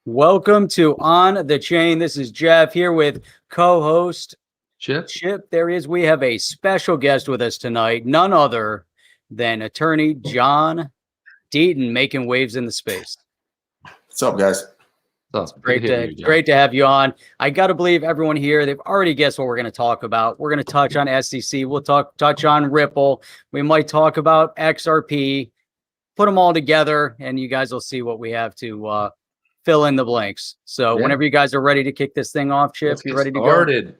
Welcome to On the Chain. This is Jeff here with co-host Chip. There he is. We have a special guest with us tonight, none other than attorney John Deaton, making waves in the space. What's up, guys? It's great to have you on. I got to believe everyone here, they've already guessed what we're going to talk about. We're going to touch on SEC. We'll touch on Ripple. We might talk about XRP, put them all together, and you guys will see what we have to fill in the blanks. So whenever you guys are ready to kick this thing off, Chip, you ready to go? Started.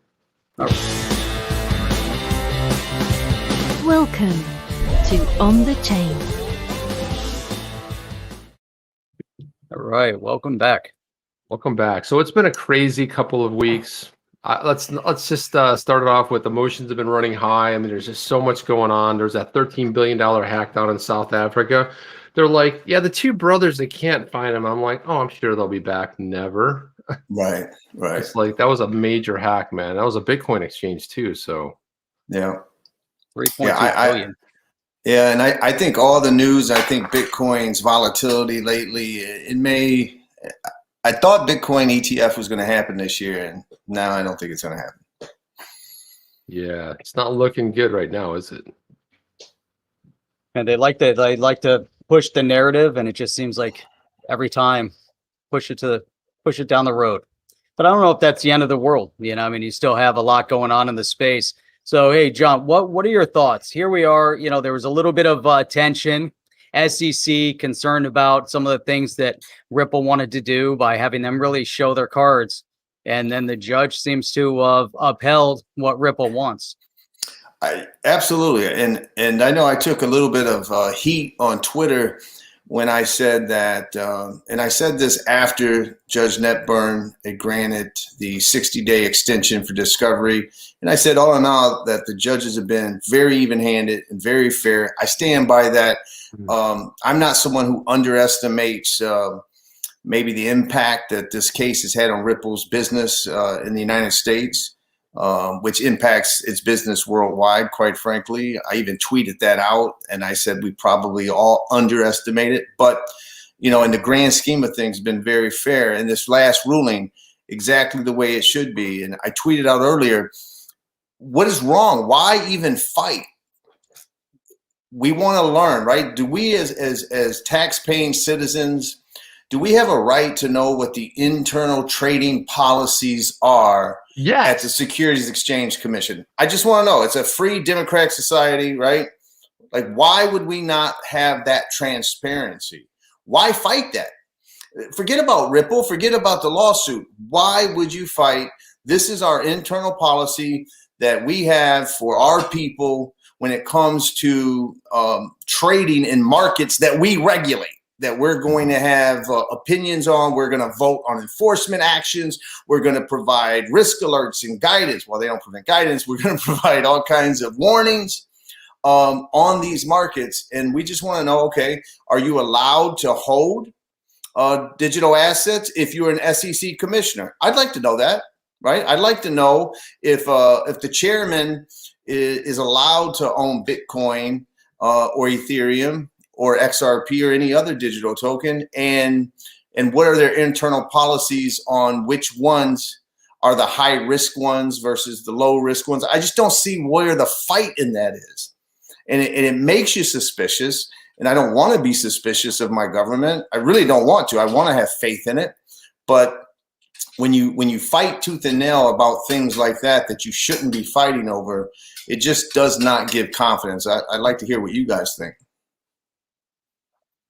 Welcome to On the Chain. All right, welcome back. Welcome back. So it's been a crazy couple of weeks. Let's just start it off with emotions have been running high. I mean, there's just so much going on. There's that $13 billion hack down in South Africa. They're like, yeah, the two brothers, they can't find them. I'm like, oh, I'm sure they'll be back. Never. Right. It's like, that was a major hack, man. That was a Bitcoin exchange too. So yeah. 3.2 billion. Yeah, and I think all the news, I think Bitcoin's volatility lately, I thought Bitcoin ETF was going to happen this year, and now I don't think it's going to happen. Yeah, it's not looking good right now, is it? And they like to push the narrative, and it just seems like every time push it down the road. But I don't know if that's the end of the world. You know, I mean, you still have a lot going on in the space. So, hey, John, what are your thoughts? Here we are. You know, there was a little bit of tension. SEC concerned about some of the things that Ripple wanted to do by having them really show their cards. And then the judge seems to have upheld what Ripple wants. Absolutely. And I know I took a little bit of heat on Twitter when I said that, and I said this after Judge Netburn had granted the 60-day extension for discovery. And I said all in all that the judges have been very even-handed and very fair. I stand by that. I'm not someone who underestimates maybe the impact that this case has had on Ripple's business in the United States, which impacts its business worldwide, quite frankly. I even tweeted that out, and I said we probably all underestimate it. But, you know, in the grand scheme of things, been very fair. And this last ruling, exactly the way it should be. And I tweeted out earlier, what is wrong? Why even fight? We want to learn, right? Do we as tax-paying citizens, do we have a right to know what the internal trading policies are at the Securities Exchange Commission? I just want to know. It's a free democratic society, right? Like, why would we not have that transparency? Why fight that? Forget about Ripple. Forget about the lawsuit. Why would you fight? This is our internal policy that we have for our people when it comes to trading in markets that we regulate, that we're going to have opinions on. We're going to vote on enforcement actions. We're going to provide risk alerts and guidance. Well, they don't provide guidance. We're going to provide all kinds of warnings on these markets. And we just want to know, okay, are you allowed to hold digital assets if you're an SEC commissioner? I'd like to know that, right? I'd like to know if the chairman is allowed to own Bitcoin or Ethereum or XRP or any other digital token, and what are their internal policies on which ones are the high risk ones versus the low risk ones. I just don't see where the fight in that is. And it makes you suspicious. And I don't want to be suspicious of my government. I really don't want to. I want to have faith in it. But when you fight tooth and nail about things like that you shouldn't be fighting over, it just does not give confidence. I'd like to hear what you guys think.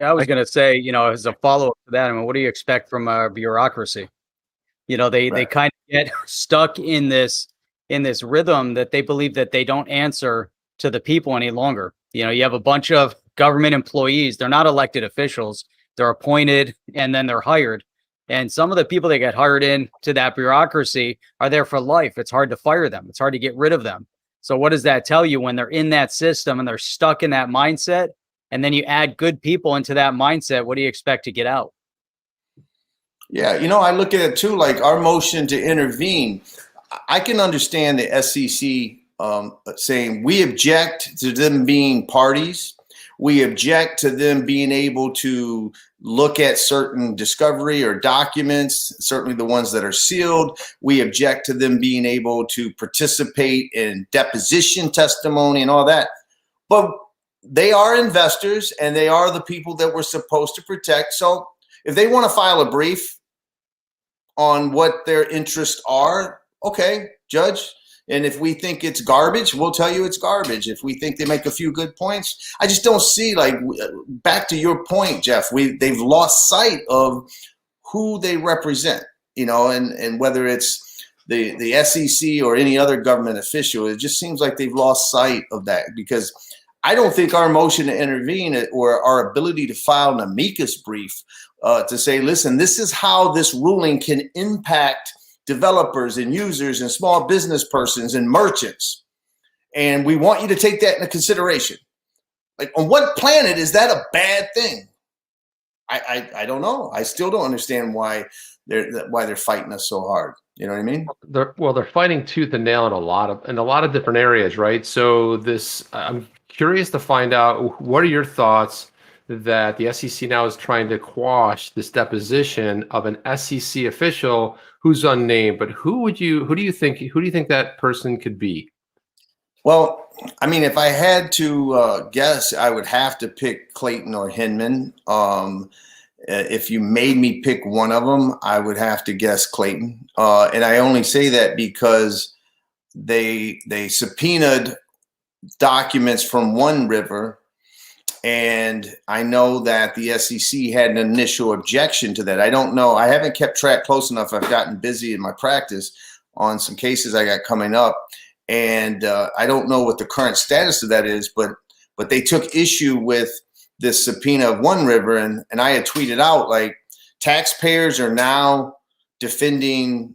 I was going to say, you know, as a follow-up to that, I mean, what do you expect from our bureaucracy? You know, they kind of get stuck in this rhythm that they believe that they don't answer to the people any longer. You know, you have a bunch of government employees. They're not elected officials. They're appointed and then they're hired. And some of the people that get hired into that bureaucracy are there for life. It's hard to fire them. It's hard to get rid of them. So what does that tell you when they're in that system and they're stuck in that mindset? And then you add good people into that mindset, what do you expect to get out? Yeah, you know, I look at it too, like our motion to intervene. I can understand the SEC saying we object to them being parties. We object to them being able to look at certain discovery or documents, certainly the ones that are sealed. We object to them being able to participate in deposition testimony and all that. But they are investors and they are the people that we're supposed to protect. So if they want to file a brief on what their interests are, okay, Judge. And if we think it's garbage, we'll tell you it's garbage. If we think they make a few good points, I just don't see, like, back to your point, Jeff, they've lost sight of who they represent, you know, and whether it's the SEC or any other government official, it just seems like they've lost sight of that, because I don't think our motion to intervene or our ability to file an amicus brief to say, listen, this is how this ruling can impact developers and users and small business persons and merchants, and we want you to take that into consideration. Like, on what planet is that a bad thing? I don't know. I still don't understand why they're fighting us so hard. You know what I mean? They're fighting tooth and nail in a lot of different areas, right? So I'm curious to find out, what are your thoughts that the SEC now is trying to quash this deposition of an SEC official who's unnamed, but who do you think that person could be? Well, I mean, if I had to guess, I would have to pick Clayton or Hinman. If you made me pick one of them, I would have to guess Clayton. And I only say that because they subpoenaed documents from One River, and I know that the SEC had an initial objection to that. I don't know. I haven't kept track close enough. I've gotten busy in my practice on some cases I got coming up, and I don't know what the current status of that is, but they took issue with this subpoena of One River, and I had tweeted out, like, taxpayers are now defending,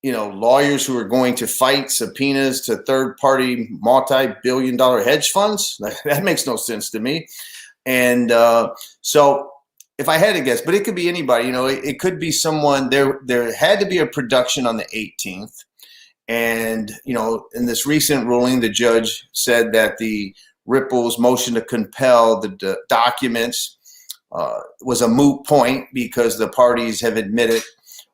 you know, lawyers who are going to fight subpoenas to third-party multi-billion-dollar hedge funds. That makes no sense to me. And so if I had to guess, but it could be anybody, you know, it could be someone. There had to be a production on the 18th. And, you know, in this recent ruling, the judge said that the Ripple's motion to compel the documents was a moot point, because the parties have admitted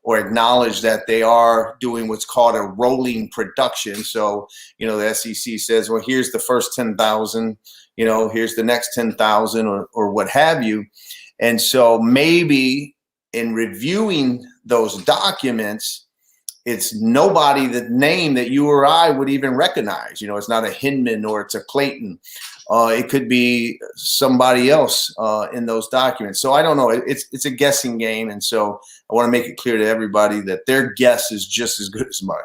or acknowledge that they are doing what's called a rolling production. So, you know, the SEC says, well, here's the first 10,000, you know, here's the next 10,000, or what have you. And so maybe in reviewing those documents, it's nobody that name that you or I would even recognize. You know, it's not a Hinman or it's a Clayton. It could be somebody else in those documents. So I don't know. It's a guessing game, and so I want to make it clear to everybody that their guess is just as good as mine.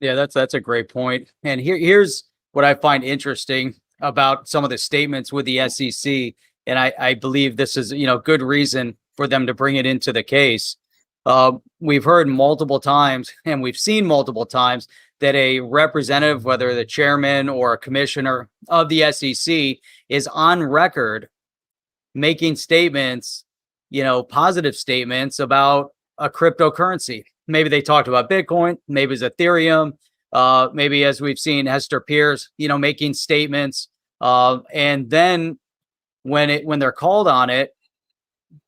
Yeah, that's a great point. And here's what I find interesting about some of the statements with the SEC, and I believe this is, you know, good reason for them to bring it into the case. We've heard multiple times, and we've seen multiple times, that a representative, whether the chairman or a commissioner of the SEC, is on record making statements, you know, positive statements about a cryptocurrency. Maybe they talked about Bitcoin, maybe it's Ethereum, maybe, as we've seen, Hester Pierce, you know, making statements. And then when they're called on it,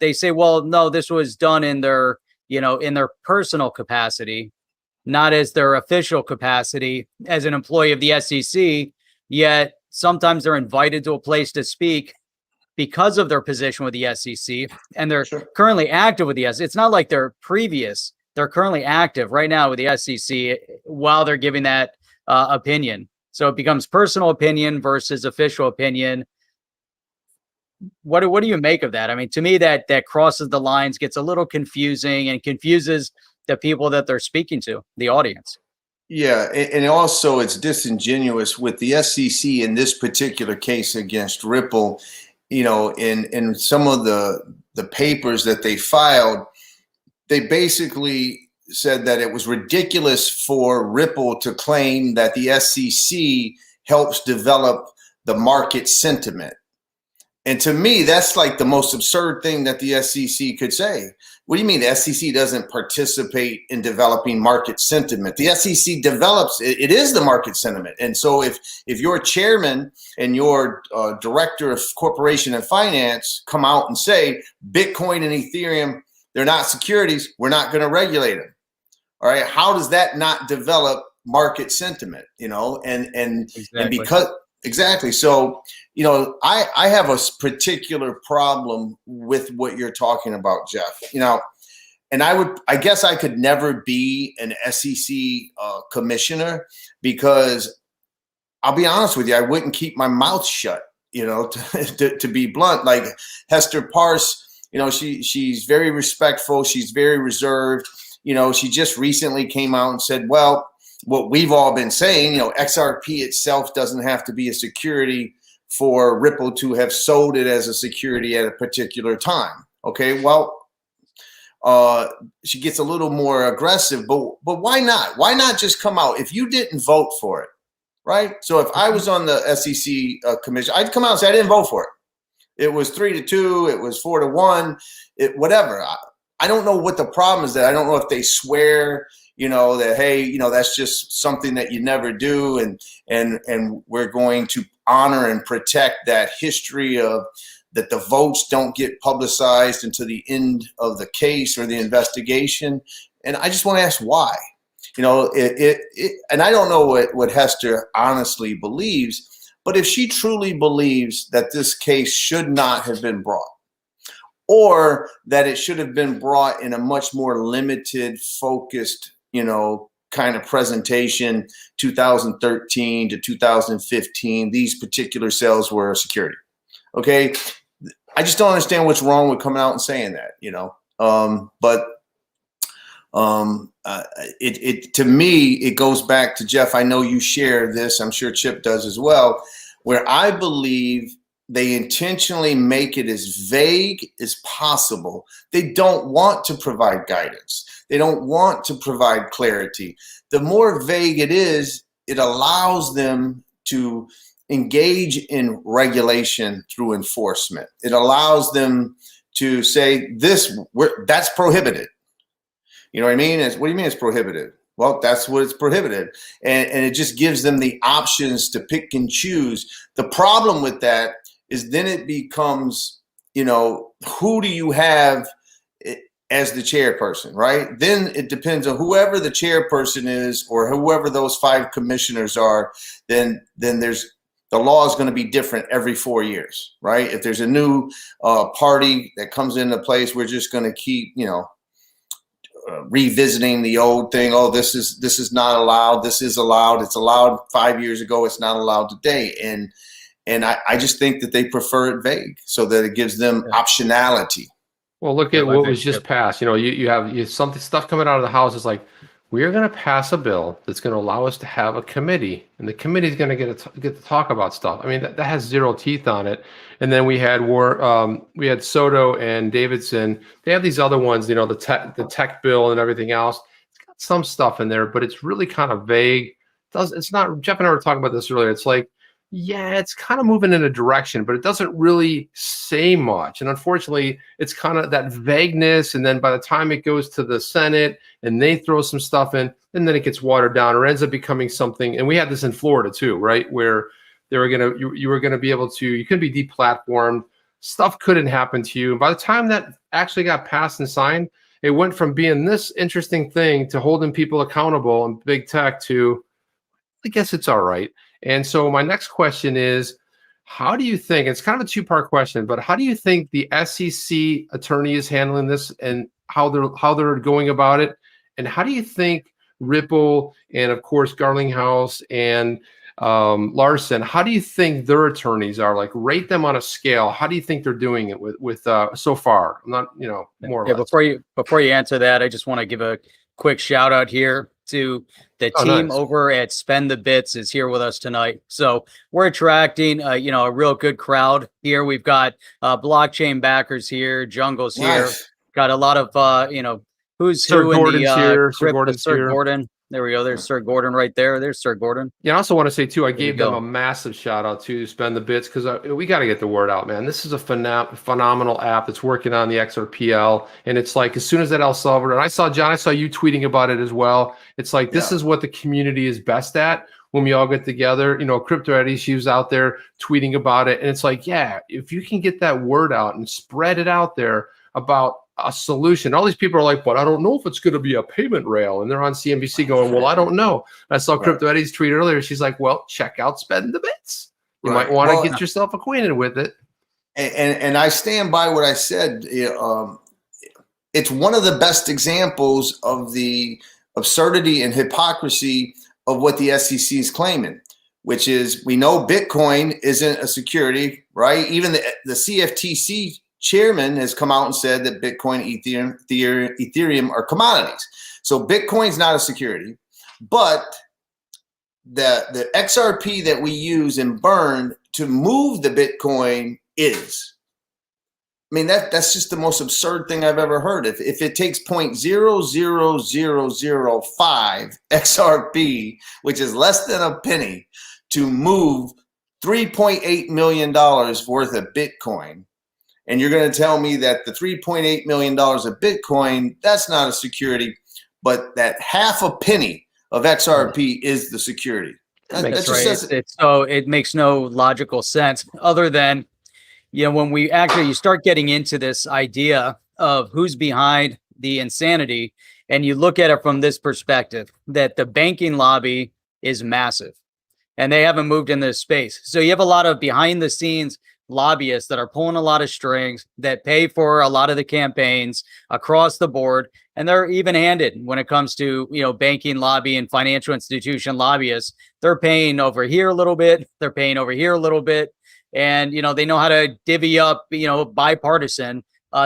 they say, well, no, this was done in their, you know, in their personal capacity, not as their official capacity as an employee of the SEC. Yet sometimes they're invited to a place to speak because of their position with the SEC, and they're currently active with the SEC. It's not like they're previous. They're currently active right now with the SEC while they're giving that opinion. So it becomes personal opinion versus official opinion. What do you make of that? I mean, to me, that crosses the lines, gets a little confusing, and confuses the people that they're speaking to, the audience. Yeah, and also it's disingenuous with the SEC in this particular case against Ripple. You know, in some of the papers that they filed, they basically said that it was ridiculous for Ripple to claim that the SEC helps develop the market sentiment. And to me, that's like the most absurd thing that the SEC could say. What do you mean the SEC doesn't participate in developing market sentiment? The SEC develops, it is the market sentiment. And so if your chairman and your director of corporation and finance come out and say Bitcoin and Ethereum, they're not securities, we're not going to regulate them. All right. How does that not develop market sentiment? And because exactly. So, I have a particular problem with what you're talking about, Jeff, and I guess I could never be an SEC commissioner, because I'll be honest with you, I wouldn't keep my mouth shut, to be blunt. Like Hester Parse, she's very respectful. She's very reserved. She just recently came out and said, well, what we've all been saying, XRP itself doesn't have to be a security for Ripple to have sold it as a security at a particular time. Okay, well, she gets a little more aggressive, but why not? Why not just come out? If you didn't vote for it, right? So if I was on the SEC commission, I'd come out and say I didn't vote for it. It was 3-2. It was 4-1. Whatever. I don't know what the problem is. That I don't know if they swear, that, hey, that's just something that you never do. And we're going to honor and protect that history of that the votes don't get publicized until the end of the case or the investigation. And I just want to ask why, and I don't know what Hester honestly believes, but if she truly believes that this case should not have been brought, or that it should have been brought in a much more limited, focused, kind of presentation, 2013 to 2015, these particular sales were a security. Okay. I just don't understand what's wrong with coming out and saying that, to me, it goes back to, Jeff, I know you share this, I'm sure Chip does as well, where I believe they intentionally make it as vague as possible. They don't want to provide guidance. They don't want to provide clarity. The more vague it is, it allows them to engage in regulation through enforcement. It allows them to say that's prohibited. You know what I mean? What do you mean it's prohibited? Well, that's what it's prohibited. And it just gives them the options to pick and choose. The problem with that is then it becomes, who do you have as the chairperson, right? Then it depends on whoever the chairperson is or whoever those 5 commissioners are, then the law is going to be different every 4 years, right? If there's a new party that comes into place, we're just going to keep, revisiting the old thing. Oh, this is not allowed. This is allowed. It's allowed 5 years ago. It's not allowed today. And I just think that they prefer it vague so that it gives them optionality. Well, look at what was just passed. You have something stuff coming out of the House is like, we're going to pass a bill that's going to allow us to have a committee, and the committee is going to get to talk about stuff. I mean, that has zero teeth on it. And then we had Soto and Davidson. They have these other ones, the tech bill and everything else. It's got some stuff in there, but it's really kind of vague. It's not. Jeff and I were talking about this earlier. It's like, yeah, it's kind of moving in a direction, but it doesn't really say much. And unfortunately, it's kind of that vagueness. And then by the time it goes to the Senate and they throw some stuff in, and then it gets watered down or ends up becoming something. And we had this in Florida too, right? Where they were you were gonna be able to, you could be deplatformed. Stuff couldn't happen to you. And by the time that actually got passed and signed, it went from being this interesting thing to holding people accountable and big tech to, I guess it's all right. And so my next question is, how do you think, it's kind of a 2-part question, but how do you think the SEC attorney is handling this and how they're going about it? And how do you think Ripple and of course Garlinghouse and Larson, how do you think their attorneys are? Like, rate them on a scale. How do you think they're doing it with so far? I'm not, more or less. Before you answer that, I just want to give a quick shout out here to the team over at Spend the Bits is here with us tonight. So we're attracting, a real good crowd here. We've got blockchain backers here, Jungle's here, got a lot of, who's Sir who Gordon's in the here. Sir Gordon. There we go. There's Sir Gordon right there. There's Sir Gordon. Yeah, I also want to say too, I There you gave them go. a massive shout out to Spend the Bits because we got to get the word out, man. This is a phenomenal app that's working on the XRPL, and it's like as soon as that El Salvador, and I saw John, I saw you tweeting about it as well. It's like this is what the community is best at when we all get together. You know, Crypto Eddie, she was out there tweeting about it, and it's like, yeah, if you can get that word out and spread it out there about a solution. All these people are like, but I don't know if it's going to be a payment rail. And they're on CNBC going, well, I don't know. And I saw Crypto Eddie's tweet earlier. She's like, well, check out Spend the Bits. You might want to get yourself acquainted with it. And I stand by what I said. It's one of the best examples of the absurdity and hypocrisy of what the SEC is claiming, which is we know Bitcoin isn't a security, right? Even the CFTC chairman has come out and said that Bitcoin, Ethereum are commodities. So Bitcoin's not a security, but the XRP that we use and burn to move the Bitcoin is. I mean, that's just the most absurd thing I've ever heard. If it takes 0.00005 XRP, which is less than a penny, to move $3.8 million worth of Bitcoin, and you're going to tell me that the $3.8 million of Bitcoin, that's not a security, but that half a penny of XRP is the security. It makes no logical sense other than, you know, when you start getting into this idea of who's behind the insanity, and you look at it from this perspective, that the banking lobby is massive and they haven't moved in this space. So you have a lot of behind the scenes lobbyists that are pulling a lot of strings, that pay for a lot of the campaigns across the board, and they're even-handed when it comes to, you know, banking lobby and financial institution lobbyists. They're paying over here a little bit, they're paying over here a little bit, and you know they know how to divvy up, you know, bipartisan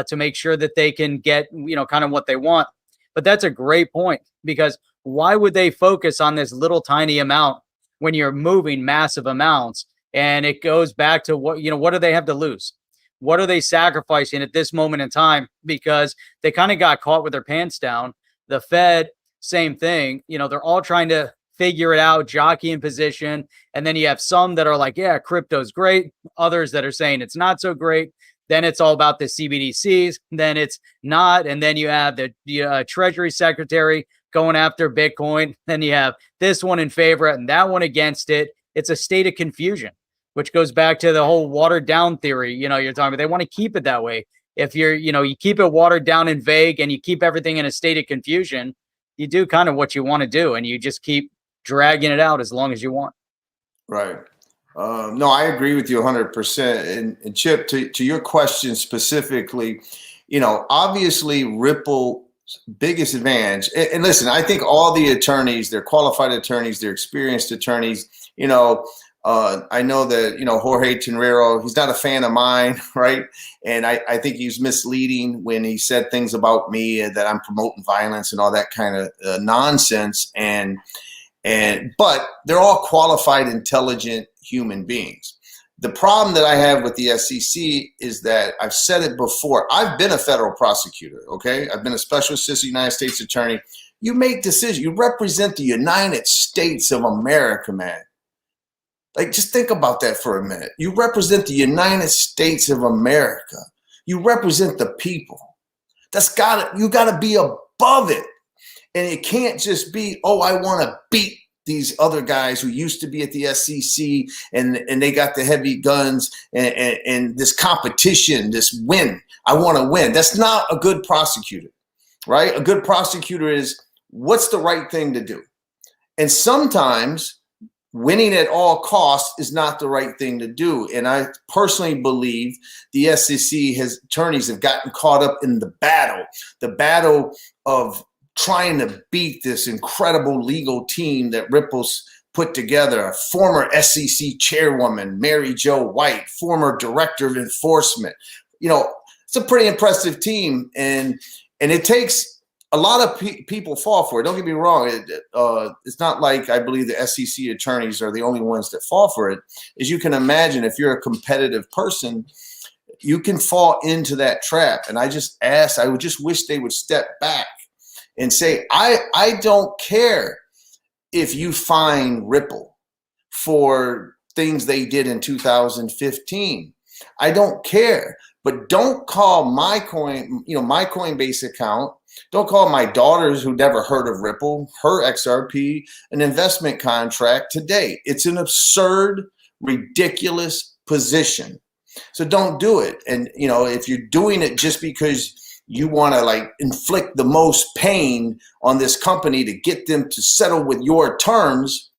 to make sure that they can get, you know, kind of what they want. But that's a great point, because why would they focus on this little tiny amount when you're moving massive amounts? And it goes back to what do they have to lose? What are they sacrificing at this moment in time? Because they kind of got caught with their pants down. The Fed, same thing. You know, they're all trying to figure it out, jockey in position. And then you have some that are like, yeah, crypto's great. Others that are saying it's not so great. Then it's all about the CBDCs. Then it's not. And then you have the Treasury Secretary going after Bitcoin. Then you have this one in favor and that one against it. It's a state of confusion, which goes back to the whole watered down theory. You know, you're talking about, they want to keep it that way. If you keep it watered down and vague and you keep everything in a state of confusion, you do kind of what you want to do, and you just keep dragging it out as long as you want. Right. No, I agree with you 100%. And Chip, to your question specifically, you know, obviously Ripple's biggest advantage, and listen, I think all the attorneys, they're qualified attorneys, they're experienced attorneys. You know, I know that, you know, Jorge Tenrero, he's not a fan of mine, right? And I think he's misleading when he said things about me that I'm promoting violence and all that kind of nonsense. But they're all qualified, intelligent human beings. The problem that I have with the SEC is that I've said it before. I've been a federal prosecutor, okay? I've been a special assistant United States attorney. You make decisions. You represent the United States of America, man. Like, just think about that for a minute. You represent the United States of America. You represent the people. You gotta be above it. And it can't just be, oh, I want to beat these other guys who used to be at the SEC and they got the heavy guns and this competition, this win. I want to win. That's not a good prosecutor, right? A good prosecutor is, what's the right thing to do? And sometimes winning at all costs is not the right thing to do. And I personally believe the SEC attorneys have gotten caught up in the battle of trying to beat this incredible legal team that Ripple's put together. A former SEC chairwoman, Mary Jo White, former director of enforcement. You know, it's a pretty impressive team, and it takes a lot of people fall for it. Don't get me wrong. It's not like I believe the SEC attorneys are the only ones that fall for it. As you can imagine, if you're a competitive person, you can fall into that trap. And I would just wish they would step back and say, I don't care if you fine Ripple for things they did in 2015. I don't care, but don't call my my Coinbase account. Don't call my daughters who never heard of Ripple, her XRP, an investment contract today. It's an absurd, ridiculous position. So don't do it. And, if you're doing it just because you want to like inflict the most pain on this company to get them to settle with your terms,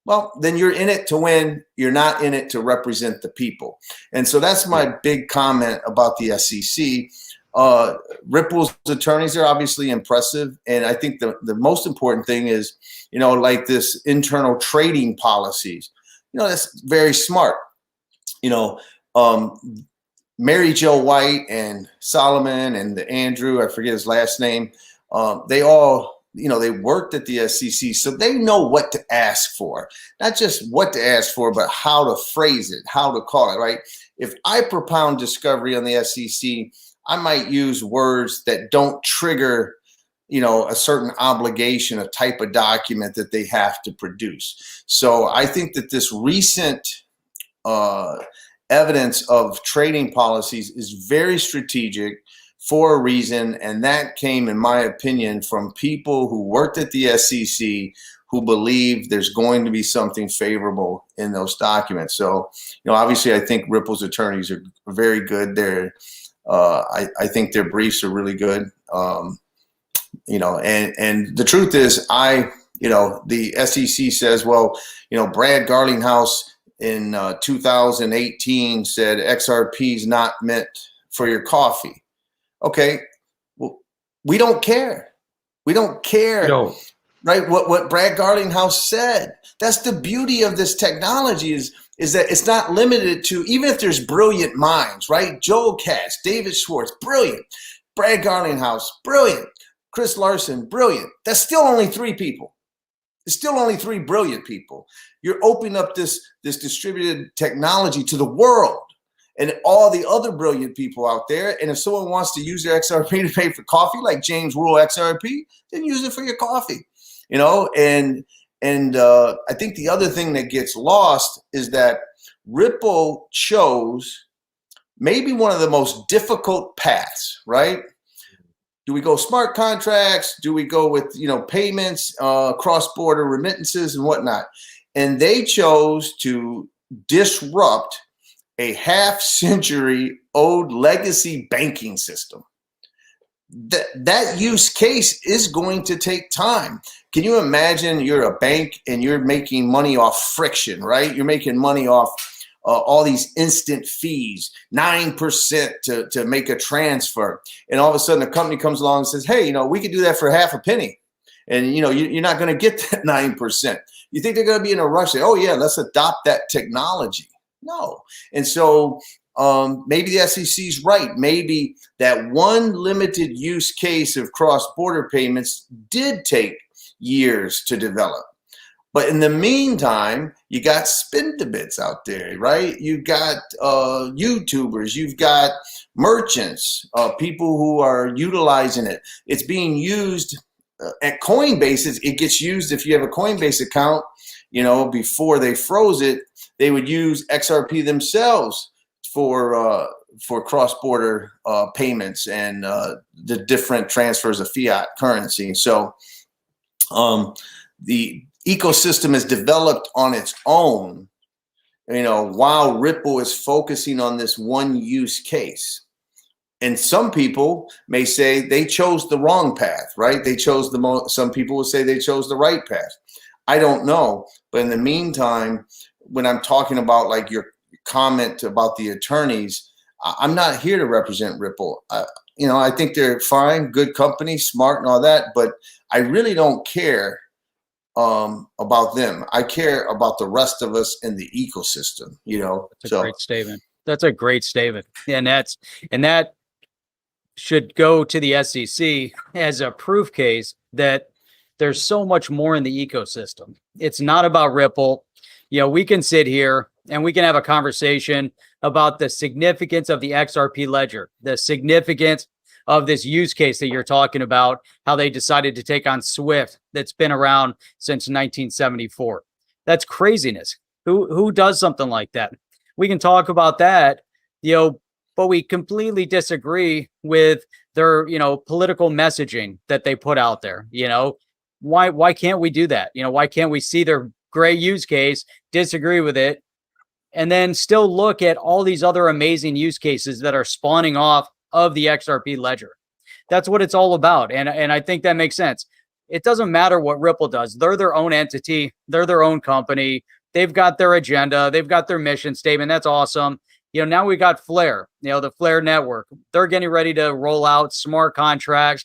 well, then you're in it to win. You're not in it to represent the people. And so that's my big comment about the SEC. Ripple's attorneys are obviously impressive. And I think the most important thing is, like this internal trading policies, that's very smart. Mary Jo White and Solomon and Andrew, I forget his last name, they all, they worked at the SEC, so they know what to ask for. Not just what to ask for, but how to phrase it, how to call it, right? If I propound discovery on the SEC, I might use words that don't trigger, a certain obligation, a type of document that they have to produce. So I think that this recent evidence of trading policies is very strategic for a reason, and that came, in my opinion, from people who worked at the SEC who believe there's going to be something favorable in those documents. So, obviously, I think Ripple's attorneys are very good. I think their briefs are really good. And the truth is, the SEC says, well, Brad Garlinghouse in 2018 said XRP is not meant for your coffee. Okay, well, we don't care. We don't care, right? What Brad Garlinghouse said. That's the beauty of this technology is that it's not limited to, even if there's brilliant minds, right? Joel Katz, David Schwartz, brilliant. Brad Garlinghouse, brilliant. Chris Larson, brilliant. That's still only 3 people. It's still only 3 brilliant people. You're opening up this distributed technology to the world and all the other brilliant people out there. And if someone wants to use their XRP to pay for coffee, like James Rule XRP, then use it for your coffee, And I think the other thing that gets lost is that Ripple chose maybe one of the most difficult paths, right? Do we go smart contracts? Do we go with, payments, cross-border remittances and whatnot? And they chose to disrupt a half-century-old legacy banking system. That use case is going to take time. Can you imagine you're a bank and you're making money off friction, right? You're making money off all these instant fees, 9% to make a transfer. And all of a sudden a company comes along and says, hey, we could do that for half a penny. And, you're not going to get that 9%. You think they're going to be in a rush? Say, oh, yeah, let's adopt that technology. No. And so maybe the SEC's right. Maybe that one limited use case of cross-border payments did take years to develop. But in the meantime, you got spin-to-bits out there, right? You've got YouTubers, you've got merchants, people who are utilizing it. It's being used at Coinbase. It gets used if you have a Coinbase account, before they froze it, they would use XRP themselves for cross-border payments and the different transfers of fiat currency. So the ecosystem is developed on its own, while Ripple is focusing on this one use case. And some people may say they chose the wrong path, right? Some people will say they chose the right path. I don't know. But in the meantime, when I'm talking about like your comment about the attorneys, I'm not here to represent Ripple. I think they're fine, good company, smart and all that, but I really don't care about them. I care about the rest of us in the ecosystem, That's a great statement. That's a great statement. And that should go to the SEC as a proof case that there's so much more in the ecosystem. It's not about Ripple. We can sit here and we can have a conversation about the significance of the XRP ledger, the significance of this use case that you're talking about, how they decided to take on Swift that's been around since 1974. That's craziness. Who does something like that? We can talk about that, but we completely disagree with their, political messaging that they put out there. Why can't we do that? Why can't we see their great use case, disagree with it, and then still look at all these other amazing use cases that are spawning off of the XRP ledger? That's what it's all about. And I think that makes sense. It doesn't matter what Ripple does. They're their own entity. They're their own company. They've got their agenda. They've got their mission statement. That's awesome. Now we got Flare, the Flare network. They're getting ready to roll out smart contracts,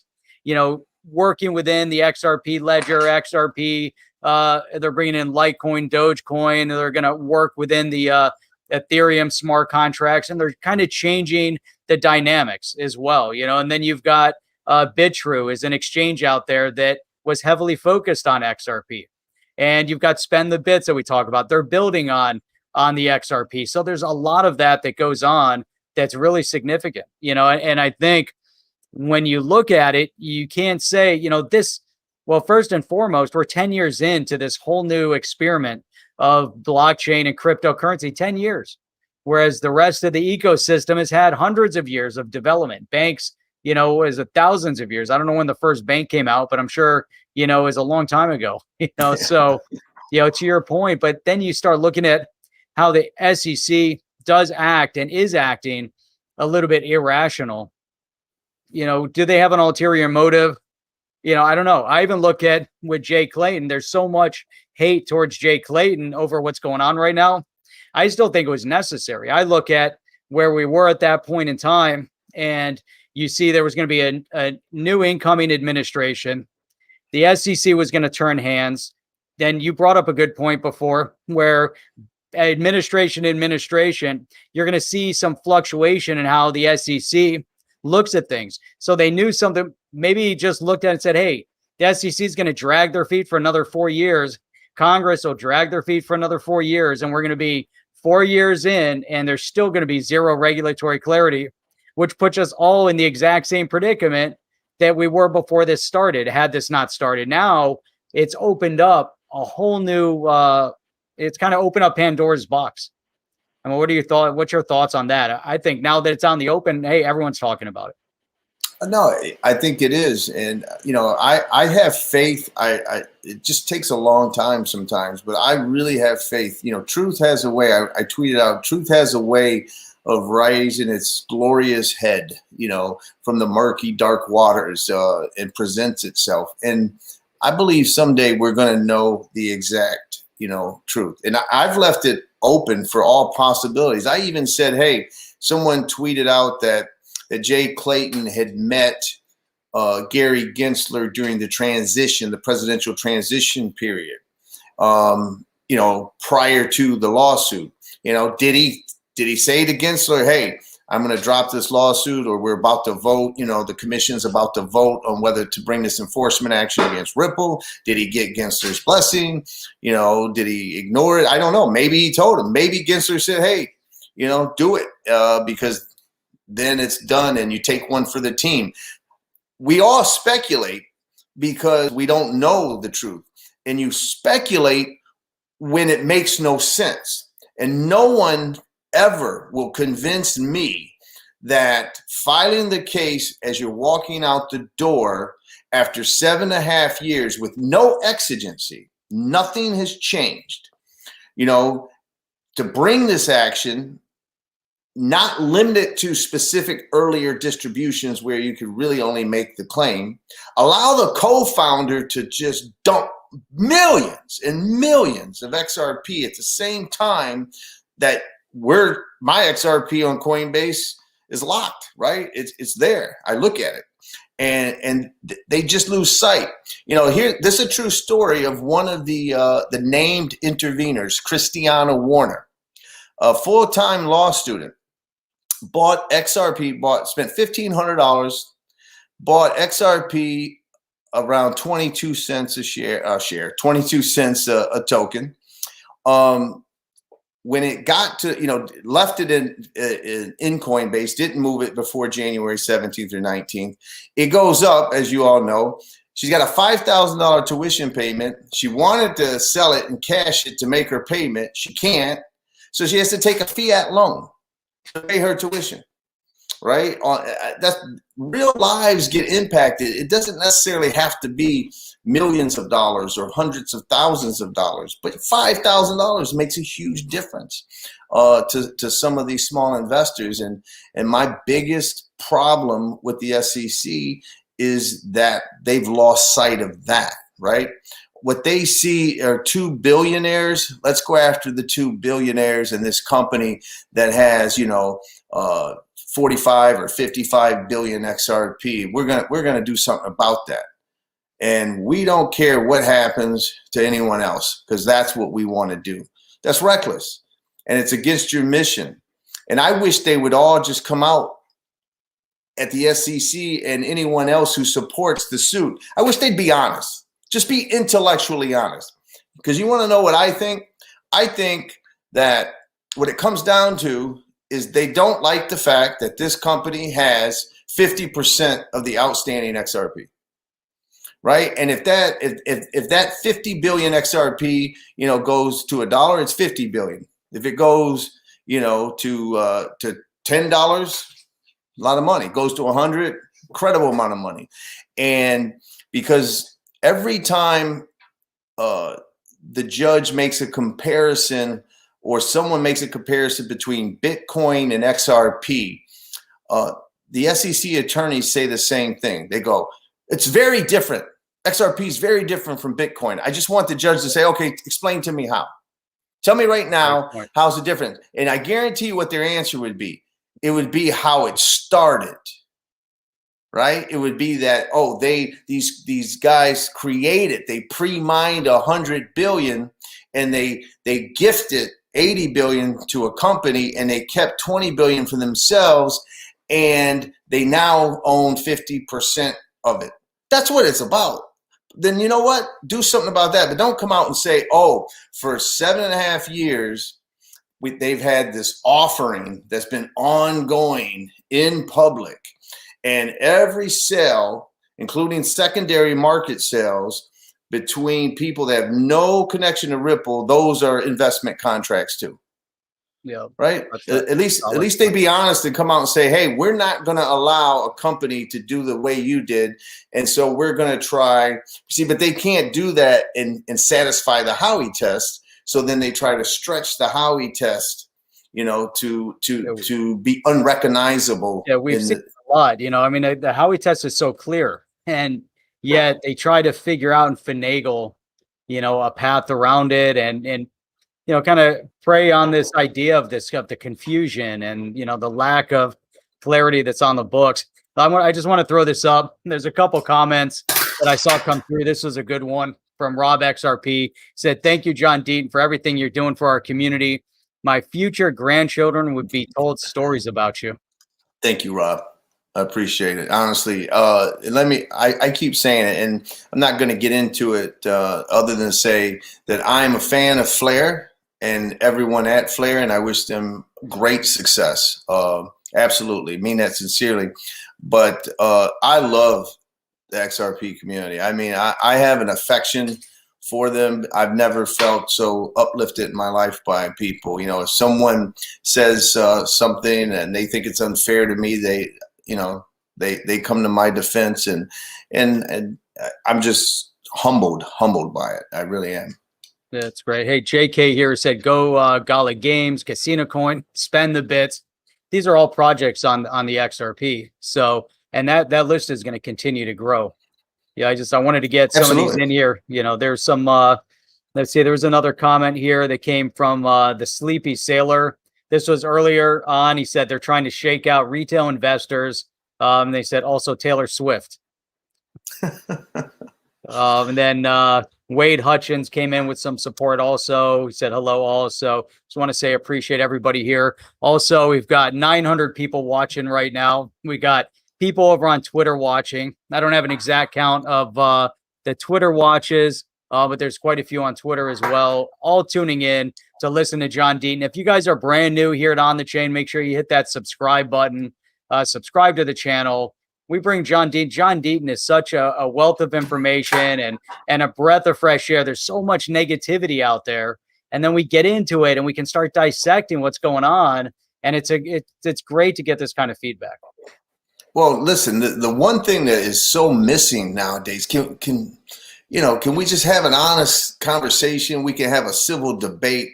working within the XRP ledger, XRP. They're bringing in Litecoin, Dogecoin. They're going to work within the Ethereum smart contracts, and they're kind of changing the dynamics as well. And then you've got BitTrue is an exchange out there that was heavily focused on XRP. And you've got Spend the Bits that we talk about. They're building on the XRP. So there's a lot of that goes on that's really significant, and I think when you look at it, you can't say, well, first and foremost, we're 10 years into this whole new experiment of blockchain and cryptocurrency, 10 years, whereas the rest of the ecosystem has had hundreds of years of development. Banks, is thousands of years. I don't know when the first bank came out, but I'm sure, is a long time ago, so, to your point, but then you start looking at how the SEC does act and is acting a little bit irrational. Do they have an ulterior motive? I don't know. I even look at with Jay Clayton, there's so much hate towards Jay Clayton over what's going on right now. I still think it was necessary. I look at where we were at that point in time, and you see there was going to be a new incoming administration. The SEC was going to turn hands. Then you brought up a good point before where administration, you're going to see some fluctuation in how the SEC looks at things. So they knew something, maybe just looked at it and said, hey, the SEC is going to drag their feet for another 4 years. Congress will drag their feet for another 4 years. And we're going to be 4 years in, and there's still going to be zero regulatory clarity, which puts us all in the exact same predicament that we were before this started, had this not started. Now it's opened up a whole new, it's kind of opened up Pandora's box. I mean, what's your thoughts on that? I think now that it's on the open, hey, everyone's talking about it. No, I think it is. And, I have faith. It just takes a long time sometimes, but I really have faith. Truth has a way. I tweeted out, truth has a way of rising its glorious head, from the murky, dark waters and presents itself. And I believe someday we're going to know the exact, truth. And I've left it open for all possibilities. I even said, hey, someone tweeted out that Jay Clayton had met Gary Gensler during the presidential transition period, prior to the lawsuit. Did he say to Gensler, hey, I'm going to drop this lawsuit, or we're about to vote, the commission's about to vote on whether to bring this enforcement action against Ripple? Did he get Gensler's blessing? Did he ignore it? I don't know. Maybe he told him. Maybe Gensler said, hey, do it because then it's done and you take one for the team. We all speculate because we don't know the truth. And you speculate when it makes no sense. And no one ever will convince me that filing the case as you're walking out the door after 7.5 years with no exigency, nothing has changed, to bring this action, not limit it to specific earlier distributions where you could really only make the claim, allow the co-founder to just dump millions and millions of XRP at the same time that my XRP on Coinbase is locked, right? It's there. I look at it, and they just lose sight. Here, this is a true story of one of the named interveners, Christiana Warner, a full-time law student, bought XRP, spent $1,500, bought XRP around 22 cents a share, 22 cents a token. when it got to, left it in Coinbase, didn't move it before January 17th or 19th. It goes up, as you all know. She's got a $5,000 tuition payment. She wanted to sell it and cash it to make her payment. She can't. So she has to take a fiat loan to pay her tuition, right? That's real lives get impacted. It doesn't necessarily have to be millions of dollars or hundreds of thousands of dollars, but $5,000 makes a huge difference to some of these small investors. And my biggest problem with the SEC is that they've lost sight of that, right? What they see are two billionaires. Let's go after the two billionaires in this company that has, 45 or 55 billion XRP. We're gonna do something about that. And we don't care what happens to anyone else, because that's what we want to do. That's reckless. And it's against your mission. And I wish they would all just come out at the SEC and anyone else who supports the suit. I wish they'd be honest. Just be intellectually honest. Because you want to know what I think? I think that what it comes down to is they don't like the fact that this company has 50% of the outstanding XRP. Right? And if that 50 billion XRP, goes to $1, it's 50 billion. If it goes, to $10, a lot of money. It goes to 100, incredible amount of money. And because every time the judge makes a comparison, or someone makes a comparison between Bitcoin and XRP, the SEC attorneys say the same thing. They go, it's very different. XRP is very different from Bitcoin. I just want the judge to say, okay, explain to me how. Tell me right now, how's it different? And I guarantee you what their answer would be. It would be how it started, right? It would be that, these guys created, they pre-mined 100 billion and they gifted 80 billion to a company, and they kept 20 billion for themselves, and they now own 50% of it. That's what it's about. Then you know what? Do something about that. But don't come out and say, for 7.5 years, they've had this offering that's been ongoing in public, and every sale, including secondary market sales between people that have no connection to Ripple, those are investment contracts too. Yeah. Right. At least they be honest and come out and say, hey, we're not going to allow a company to do the way you did. And so we're going to try. See, but they can't do that and satisfy the Howey test. So then they try to stretch the Howey test, to be unrecognizable. Yeah, we've seen a lot. The Howey test is so clear, and yet they try to figure out and finagle, a path around it, and kind of prey on this idea of the confusion and the lack of clarity that's on the books. I just want to throw this up. There's a couple comments that I saw come through. This was a good one from Rob XRP. Said, "Thank you, John Deaton, for everything you're doing for our community. My future grandchildren would be told stories about you." Thank you, Rob. I appreciate it. Honestly, I keep saying it, and I'm not going to get into it other than say that I'm a fan of Flare and everyone at Flare, and I wish them great success. Absolutely. Mean that sincerely. But I love the XRP community. I have an affection for them. I've never felt so uplifted in my life by people. If someone says something and they think it's unfair to me, they come to my defense, and I'm just humbled by it. I really am. That's great. Hey, JK here said, go Gala Games, Casino Coin, spend the bits. These are all projects on the XRP. So, and that list is going to continue to grow. Yeah, I wanted to get some of these in here. There's some, let's see, there was another comment here that came from the Sleepy Sailor. This was earlier on. He said they're trying to shake out retail investors. They said also Taylor Swift. And then Wade Hutchins came in with some support also. He said hello also. Just want to say appreciate everybody here. Also, we've got 900 people watching right now. We got people over on Twitter watching. I don't have an exact count of the Twitter watches. but there's quite a few on Twitter as well, all tuning in to listen to John Deaton. If you guys are brand new here at On the Chain, make sure you hit that subscribe button, subscribe to the channel. We bring John Deaton. John Deaton is such a wealth of information and a breath of fresh air. There's so much negativity out there. And then we get into it and we can start dissecting what's going on. And it's great to get this kind of feedback. Well, listen, the one thing that is so missing nowadays, can we just have an honest conversation? We can have a civil debate.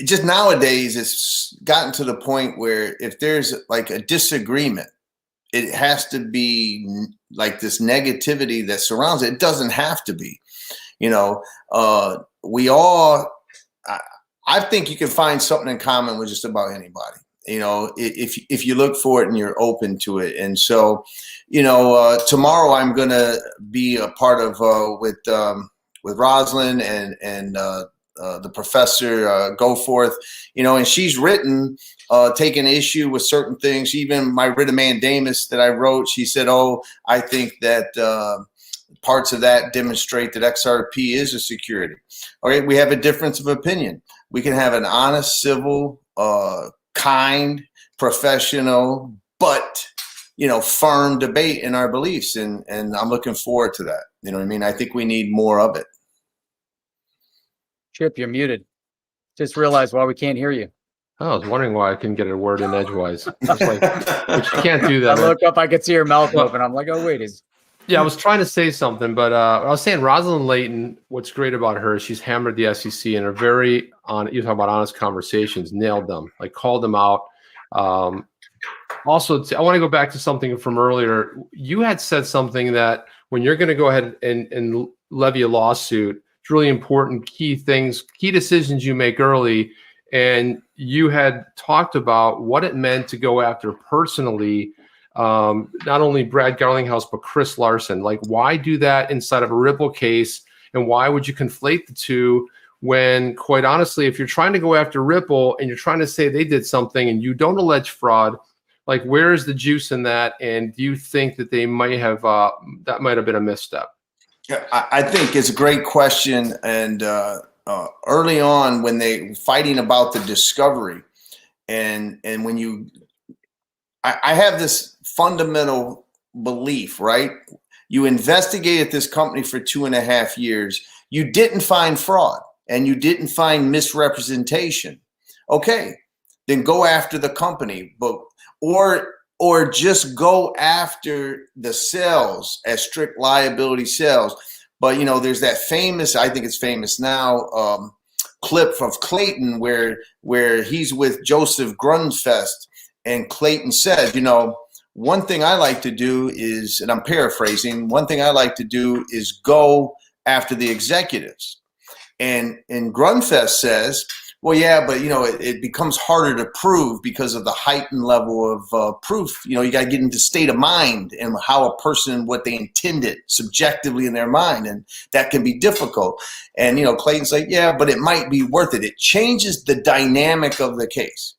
Just nowadays, it's gotten to the point where if there's like a disagreement, it has to be like this negativity that surrounds it. It doesn't have to be, I think you can find something in common with just about anybody, if you look for it and you're open to it. And so, tomorrow I'm going to be a part of with Rosalind and the professor Go Forth, and she's written taking issue with certain things. Even my writ of mandamus that I wrote, she said, I think that parts of that demonstrate that XRP is a security. All right, we have a difference of opinion. We can have an honest, civil, kind, professional, but firm debate in our beliefs, and I'm looking forward to that. You know what I mean? I think we need more of it. Chip, you're muted. Just realized why we can't hear you. Oh, I was wondering why I couldn't get a word in edgewise. But you can't do that. I look up, I could see your mouth open. I'm like, oh wait, yeah, I was trying to say something, but I was saying Rosalind Layton, what's great about her, she's hammered the SEC and are very on. You talk about honest conversations, nailed them, like called them out. Also, I want to go back to something from earlier. You had said something that when you're going to go ahead and levy a lawsuit, it's really important, key decisions you make early. And you had talked about what it meant to go after personally, not only Brad Garlinghouse, but Chris Larson. Like, why do that inside of a Ripple case? And why would you conflate the two when, quite honestly, if you're trying to go after Ripple and you're trying to say they did something and you don't allege fraud, like, where is the juice in that? And do you think that they might have, that might have been a misstep? Yeah, I think it's a great question. And early on when they fighting about the discovery and when I have this fundamental belief, right? You investigated this company for 2.5 years. You didn't find fraud and you didn't find misrepresentation. Okay, then go after the company, or just go after the sales as strict liability sales. But there's that famous, I think it's famous now, clip of Clayton where he's with Joseph Grunfest, and Clayton said, one thing I like to do is, and I'm paraphrasing, one thing I like to do is go after the executives. And Grunfest says, well, yeah, but it becomes harder to prove because of the heightened level of proof. You got to get into state of mind and how a person, what they intended subjectively in their mind, and that can be difficult. And Clayton's like, yeah, but it might be worth it. It changes the dynamic of the case.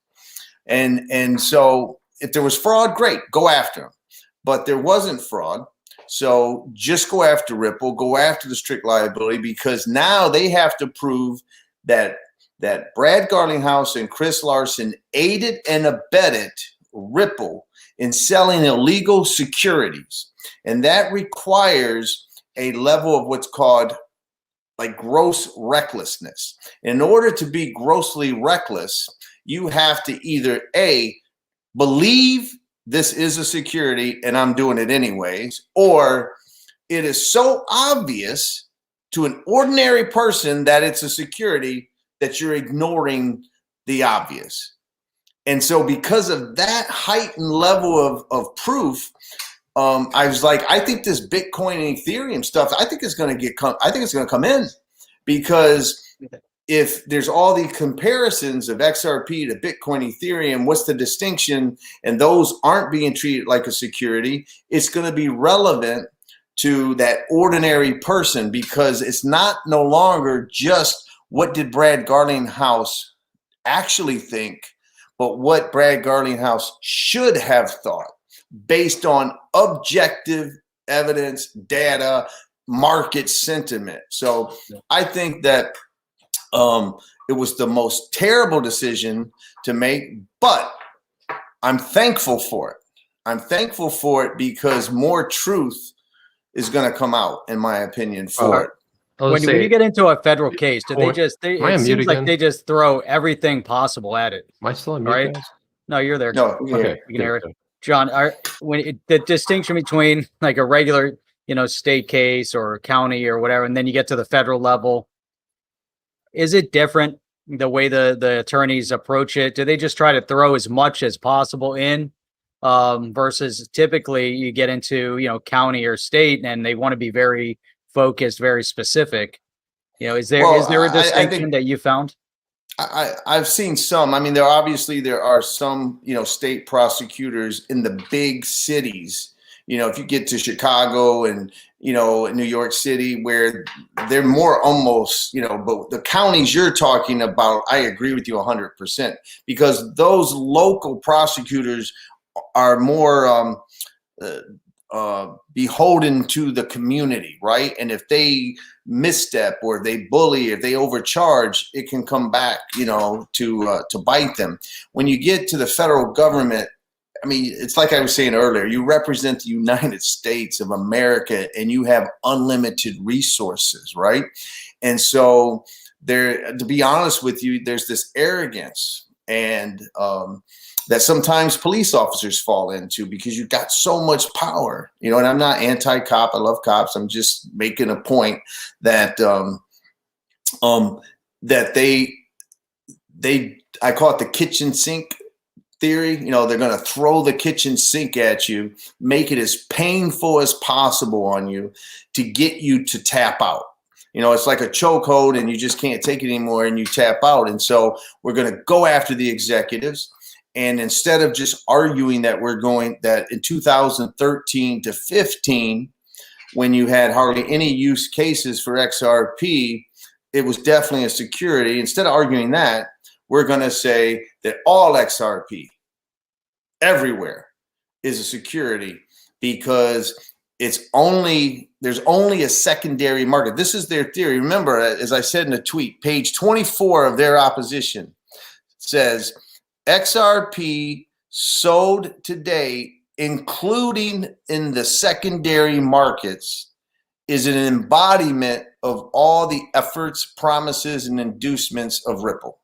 And so if there was fraud, great, go after them. But there wasn't fraud. So just go after Ripple, go after the strict liability, because now they have to prove that Brad Garlinghouse and Chris Larson aided and abetted Ripple in selling illegal securities. And that requires a level of what's called like gross recklessness. In order to be grossly reckless, you have to either A, believe this is a security and I'm doing it anyways, or it is so obvious to an ordinary person that it's a security that you're ignoring the obvious. And so because of that heightened level of proof, I was like, I think this Bitcoin and Ethereum stuff, I think it's going to come in, because if there's all the comparisons of XRP to Bitcoin, Ethereum, what's the distinction? And those aren't being treated like a security. It's going to be relevant to that ordinary person, because it's no longer just what did Brad Garlinghouse actually think, but what Brad Garlinghouse should have thought based on objective evidence, data, market sentiment. So I think that it was the most terrible decision to make, but I'm thankful for it. I'm thankful for it because more truth is going to come out, in my opinion, for it. When you get into a federal case, do they just? It seems like again? they just throw everything possible at it. Am I still on mute, Right? guys? No, you're there. No, Okay, You can hear it. John, the distinction between like a regular, state case or county or whatever, and then you get to the federal level, is it different the way the attorneys approach it? Do they just try to throw as much as possible in, versus typically you get into, county or state and they want to be very focused, very specific? Is there a distinction that you found? I've seen some. I mean, there are some, state prosecutors in the big cities. If you get to Chicago and, New York City, where they're more almost, but the counties you're talking about, I agree with you 100%, because those local prosecutors are more beholden to the community, right? And if they misstep or they bully, if they overcharge, it can come back, to bite them. When you get to the federal government, I mean, it's like I was saying earlier, you represent the United States of America and you have unlimited resources, right? And so to be honest with you, there's this arrogance and that sometimes police officers fall into because you've got so much power, and I'm not anti-cop. I love cops. I'm just making a point that that I call it the kitchen sink theory. They're going to throw the kitchen sink at you, make it as painful as possible on you to get you to tap out. It's like a chokehold and you just can't take it anymore and you tap out. And so we're going to go after the executives. And instead of just arguing that that in 2013 to 15, when you had hardly any use cases for XRP, it was definitely a security. Instead of arguing that, we're going to say that all XRP everywhere is a security because there's only a secondary market. This is their theory. Remember, as I said in a tweet, page 24 of their opposition says XRP sold today, including in the secondary markets, is an embodiment of all the efforts, promises, and inducements of Ripple.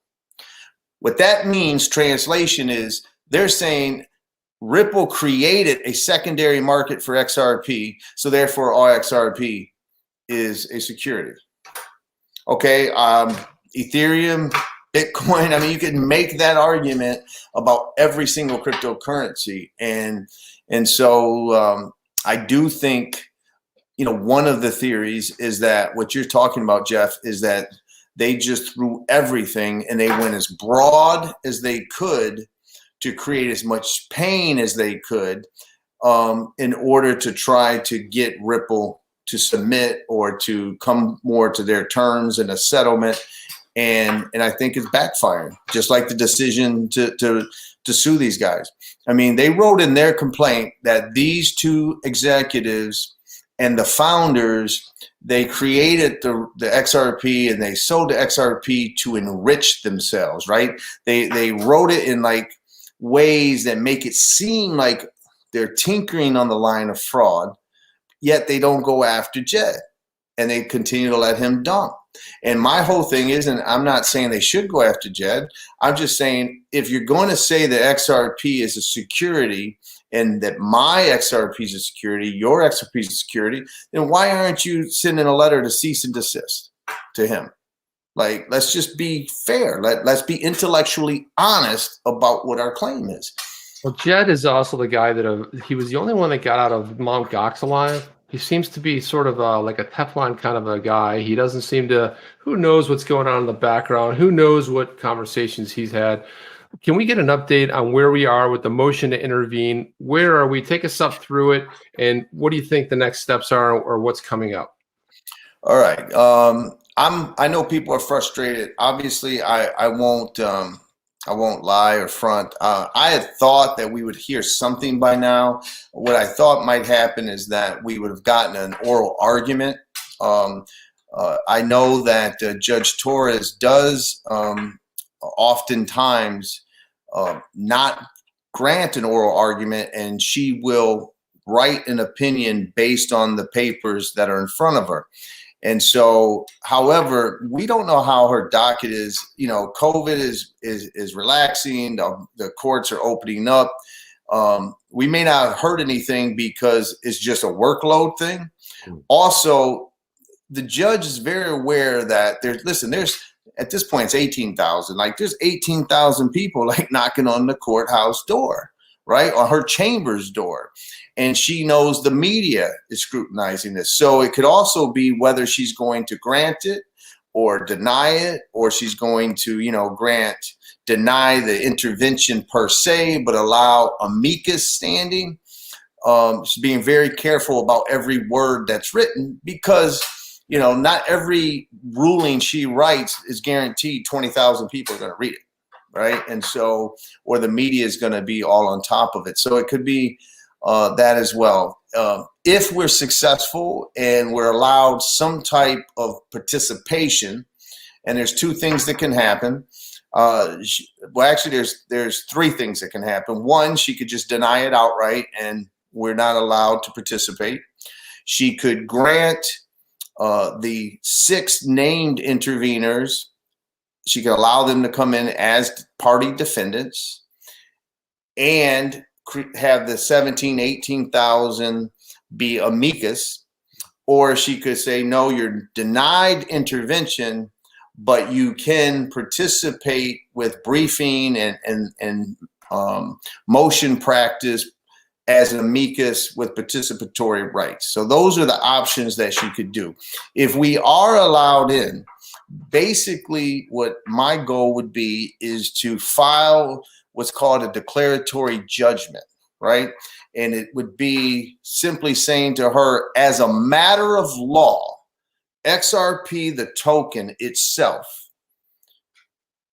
What that means, translation is, they're saying Ripple created a secondary market for XRP, so therefore all XRP is a security. Okay, Ethereum, Bitcoin, I mean, you can make that argument about every single cryptocurrency. And so I do think, one of the theories is that what you're talking about, Jeff, is that they just threw everything and they went as broad as they could to create as much pain as they could in order to try to get Ripple to submit or to come more to their terms in a settlement. And I think it's backfiring, just like the decision to sue these guys. I mean, they wrote in their complaint that these two executives and the founders, they created the XRP and they sold the XRP to enrich themselves, right? They wrote it in like ways that make it seem like they're tinkering on the line of fraud, yet they don't go after Jed and they continue to let him dump. And my whole thing is, and I'm not saying they should go after Jed, I'm just saying if you're going to say that XRP is a security and that my XRP is a security, your XRP is a security, then why aren't you sending a letter to cease and desist to him? Like, let's just be fair. Let's be intellectually honest about what our claim is. Well, Jed is also the guy that he was the only one that got out of Mt. Gox alive. He seems to be sort of like a Teflon kind of a guy. He doesn't seem to, who knows what's going on in the background? Who knows what conversations he's had? Can we get an update on where we are with the motion to intervene? Where are we? Take us up through it. And what do you think the next steps are or what's coming up? All right. I know people are frustrated. Obviously, I won't lie or front. I had thought that we would hear something by now. What I thought might happen is that we would have gotten an oral argument I know that Judge Torres does oftentimes not grant an oral argument, and she will write an opinion based on the papers that are in front of her. And so, however, we don't know how her docket is. You know, COVID is relaxing. The courts are opening up. We may not have heard anything because it's just a workload thing. Also, the judge is very aware that there's at this point it's 18,000. Like there's 18,000 people like knocking on the courthouse door, right, on her chamber's door. And she knows the media is scrutinizing this. So it could also be whether she's going to grant it or deny it, or she's going to, deny the intervention per se, but allow amicus standing. She's being very careful about every word that's written because, not every ruling she writes is guaranteed 20,000 people are going to read it, right? And so, or the media is going to be all on top of it. So it could be that as well. If we're successful and we're allowed some type of participation, and there's two things that can happen. There's three things that can happen. One, she could just deny it outright and we're not allowed to participate. She could grant the 6 named interveners, she could allow them to come in as party defendants and have the 18,000 be amicus, or she could say, no, you're denied intervention, but you can participate with briefing and motion practice as an amicus with participatory rights. So those are the options that she could do. If we are allowed in, basically what my goal would be is to file what's called a declaratory judgment, right? And it would be simply saying to her, as a matter of law, XRP, the token itself,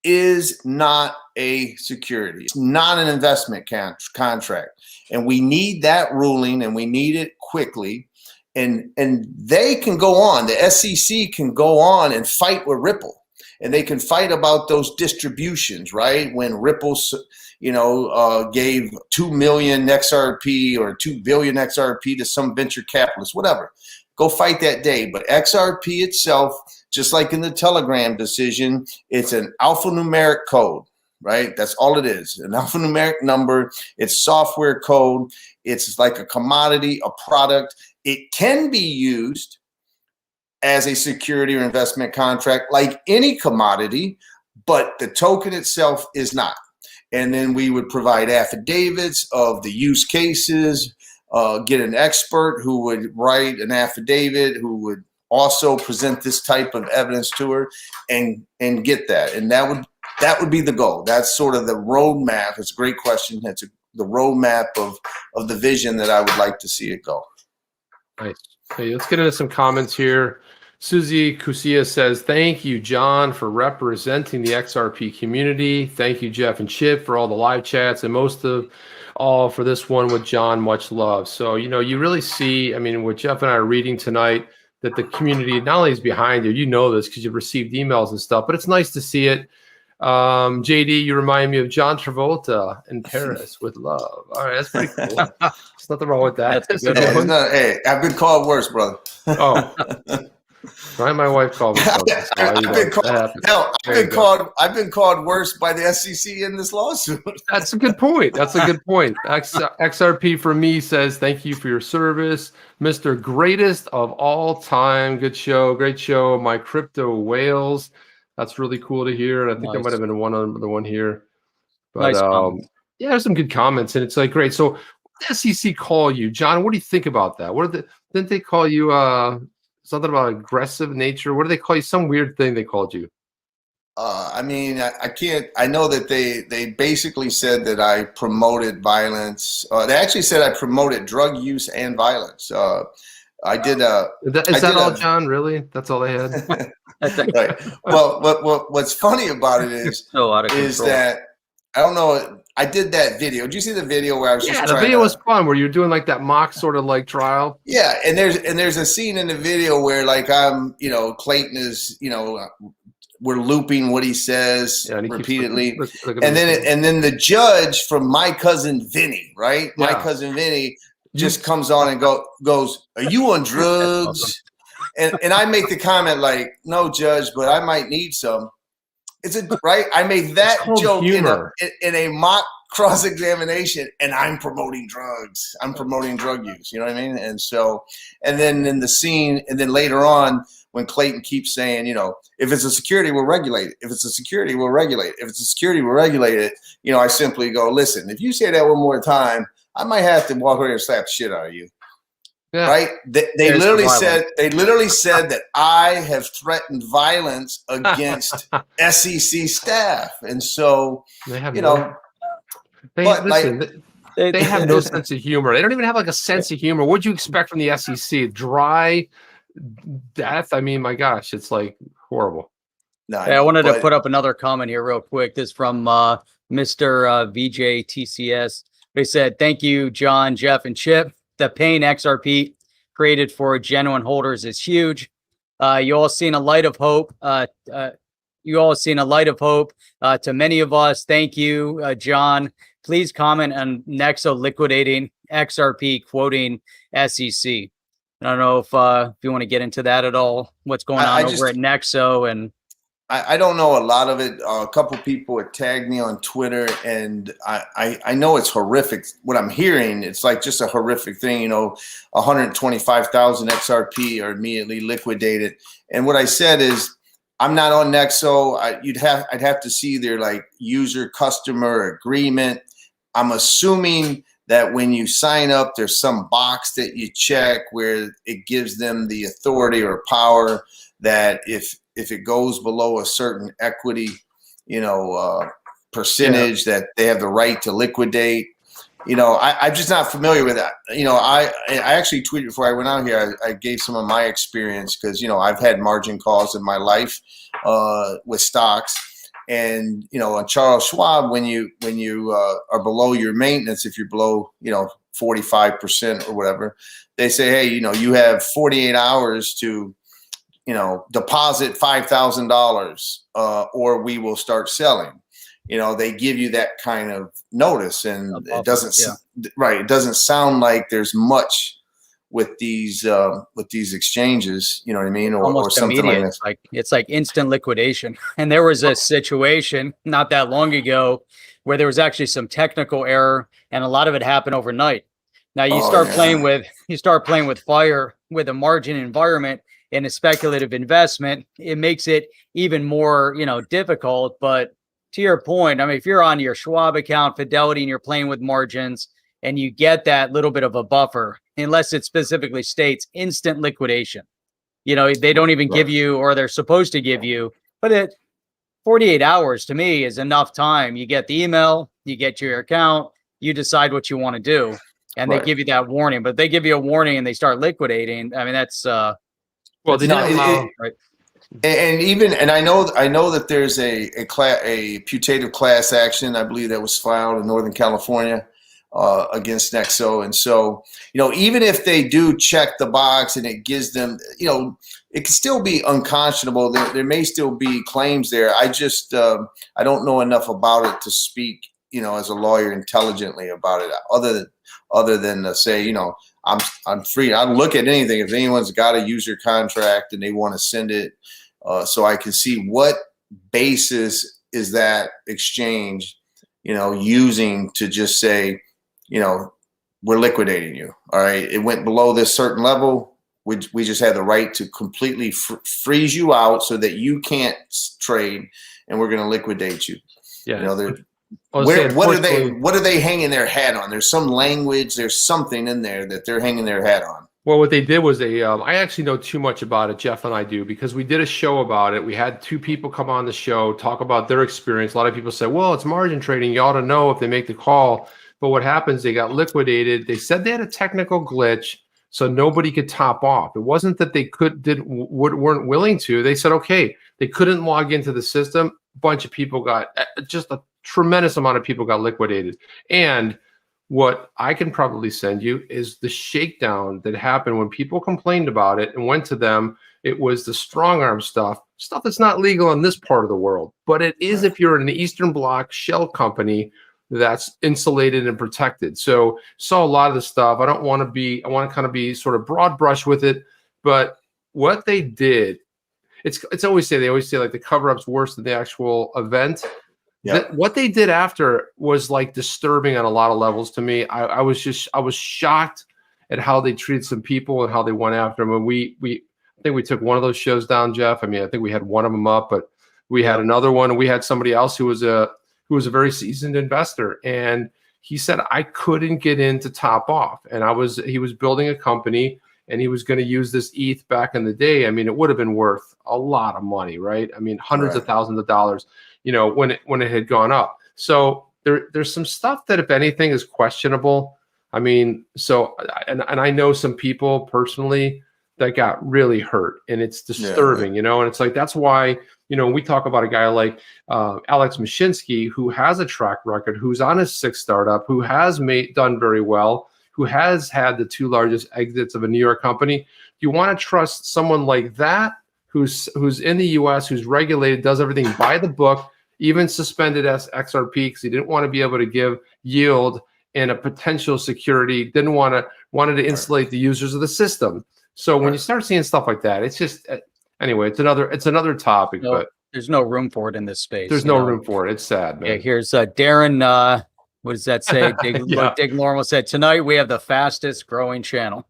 is not a security. It's not an investment contract. And we need that ruling, and we need it quickly. And they can go on, the SEC can go on and fight with Ripple. And they can fight about those distributions, right? When Ripple, gave 2 million XRP or 2 billion XRP to some venture capitalist, whatever. Go fight that day. But XRP itself, just like in the Telegram decision, it's an alphanumeric code, right? That's all it is, an alphanumeric number. It's software code. It's like a commodity, a product. It can be used as a security or investment contract like any commodity, but the token itself is not. And then we would provide affidavits of the use cases, get an expert who would write an affidavit, who would also present this type of evidence to her and get that. And that would be the goal. That's sort of the roadmap. It's a great question. That's the roadmap of the vision that I would like to see it go. Nice. Hey, let's get into some comments here. Susie Kusia says, thank you, John, for representing the XRP community. Thank you, Jeff and Chip, for all the live chats, and most of all for this one with John. Much love. So, you really see, what Jeff and I are reading tonight, that the community not only is behind you, this because you've received emails and stuff, but it's nice to see it. JD, you remind me of John Travolta in Paris with love. All right, that's pretty cool. There's nothing wrong with that. Hey, I've been called worse, brother. Oh. Right, my wife called me. I've been called worse by the SEC in this lawsuit. That's a good point. XRP for me says, thank you for your service, Mr. Greatest of all time. Good show, great show. My crypto whales. That's really cool to hear. I think I might have been one other one here, but yeah, there's some good comments, and it's like great. So, the SEC call you, John. What do you think about that? Didn't they call you? Something about aggressive nature. What do they call you? Some weird thing they called you. I can't. I know that they basically said that I promoted violence. They actually said I promoted drug use and violence. I did. Is that all, John? Really? That's all they had. Right. Well, what's funny about it is that I don't know. I did that video. Did you see the video where I was just the trying video to, was fun where you're doing like that mock sort of like trial. Yeah, and there's a scene in the video where like I'm, Clayton is, we're looping what he says repeatedly, and then the judge from My Cousin Vinny, right? My Cousin Vinny just comes on and goes, "Are you on drugs?" And I make the comment like, "No, judge, but I might need some." Right. I made that joke in a mock cross-examination, and I'm promoting drugs. I'm promoting drug use. You know what I mean? And so, and then in the scene, and then later on, when Clayton keeps saying, if it's a security, we'll regulate it. If it's a security, we'll regulate it. If it's a security, we'll regulate it. I simply go, listen, if you say that one more time, I might have to walk over here and slap the shit out of you. Yeah. Right? They literally said that I have threatened violence against SEC staff, and so they have they have no sense of humor. They don't even have like a sense of humor. What'd you expect from the SEC? Dry death? I mean, my gosh, it's like horrible. No, I wanted to put up another comment here real quick. This is from Mr. VJTCS. They said, "Thank you, John, Jeff, and Chip. The pain XRP created for genuine holders is huge. You all seen a light of hope. To many of us. Thank you, John. Please comment on Nexo liquidating XRP, quoting SEC." I don't know if you want to get into that at all. What's going on over at Nexo? And I don't know a lot of it. A couple people had tagged me on Twitter, and I know it's horrific. What I'm hearing, it's like just a horrific thing. 125,000 XRP are immediately liquidated. And what I said is, I'm not on Nexo. I'd have to see their like user customer agreement. I'm assuming that when you sign up, there's some box that you check where it gives them the authority or power that if it goes below a certain equity, percentage, that they have the right to liquidate. I'm just not familiar with that. I actually tweeted before I went out here. I gave some of my experience because, I've had margin calls in my life with stocks. And, on Charles Schwab, when you are below your maintenance, if you're below, 45% or whatever, they say, hey, you have 48 hours to, deposit $5,000 or we will start selling. They give you that kind of notice, and it doesn't right. It doesn't sound like there's much with these exchanges. You know what I mean? Or something like that. It's like instant liquidation. And there was a situation not that long ago where there was actually some technical error, and a lot of it happened overnight. Now you start playing with fire with a margin environment in a speculative investment. It makes it even more, difficult. But to your point, I mean, if you're on your Schwab account, Fidelity, and you're playing with margins and you get that little bit of a buffer, unless it specifically states instant liquidation, they don't even give you, or they're supposed to give you, but 48 hours to me is enough time. You get the email, you get your account, you decide what you want to do, and they give you that warning. But if they give you a warning and they start liquidating, I mean, that's they don't allow, right? And I know that there's a putative class action, I believe, that was filed in Northern California against Nexo. And so, even if they do check the box and it gives them, it can still be unconscionable. There may still be claims there. I just I don't know enough about it to speak, as a lawyer intelligently about it, other than to say, I'm free. I'll look at anything. If anyone's got a user contract and they want to send it, so I can see what basis is that exchange, using to just say, we're liquidating you. All right. It went below this certain level. We just had the right to completely freeze you out so that you can't trade, and we're going to liquidate you. Yeah. What are they hanging their hat on? There's some language, there's something in there that they're hanging their hat on. Well, what they did was I actually know too much about it, Jeff and I do, because we did a show about it. We had two people come on the show, talk about their experience. A lot of people say, well, it's margin trading. You ought to know if they make the call. But what happens, they got liquidated. They said they had a technical glitch, so nobody could top off. It wasn't that they weren't willing to. They said, okay, they couldn't log into the system. A bunch of people got just a tremendous amount of people got liquidated. And what I can probably send you is the shakedown that happened when people complained about it and went to them. It was the strong arm stuff that's not legal in this part of the world, but it is if you're an Eastern Bloc shell company that's insulated and protected. So saw a lot of the stuff. I want to kind of be sort of broad brush with it, but what they did, they always say like the cover up's worse than the actual event. Yeah. What they did after was like disturbing on a lot of levels to me. I was shocked at how they treated some people and how they went after them. And I think we took one of those shows down, Jeff. I mean, I think we had one of them up, but we had another one, and we had somebody else who was a very seasoned investor, and he said I couldn't get in to top off, and he was building a company, and he was going to use this ETH back in the day. I mean, it would have been worth a lot of money, right? I mean, hundreds of thousands of dollars, when it had gone up. So there's some stuff that, if anything, is questionable. I mean, and I know some people personally that got really hurt, and it's disturbing, and it's like, that's why, we talk about a guy like Alex Mashinsky, who has a track record, who's on his 6th startup, who has done very well, who has had the 2 largest exits of a New York company. You want to trust someone like that, who's in the US, who's regulated, does everything by the book, even suspended as XRP because he didn't want to be able to give yield and a potential security, wanted to insulate the users of the system. So when you start seeing stuff like that, it's just, anyway, it's another topic, but there's no room for it in this space. There's no room for it. It's sad, man. Yeah, here's Darren. What does that say? Dig Normal said, tonight we have the fastest growing channel.